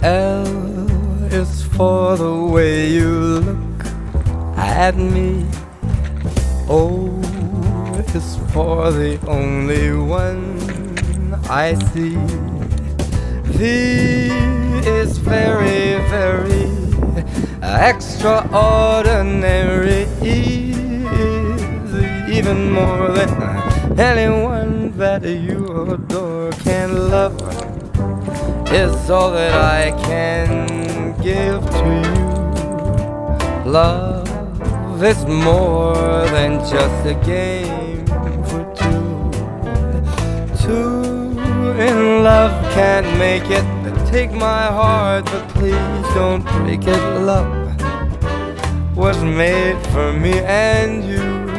L is for the way you look at me. O is for the only one I see. V is very, very extraordinary. E is even more than anyone that you adore can love. Is all that I can give to you. Love is more than just a game for two. Two in love can't make it. Take my heart, but please don't break it. Love was made for me and you.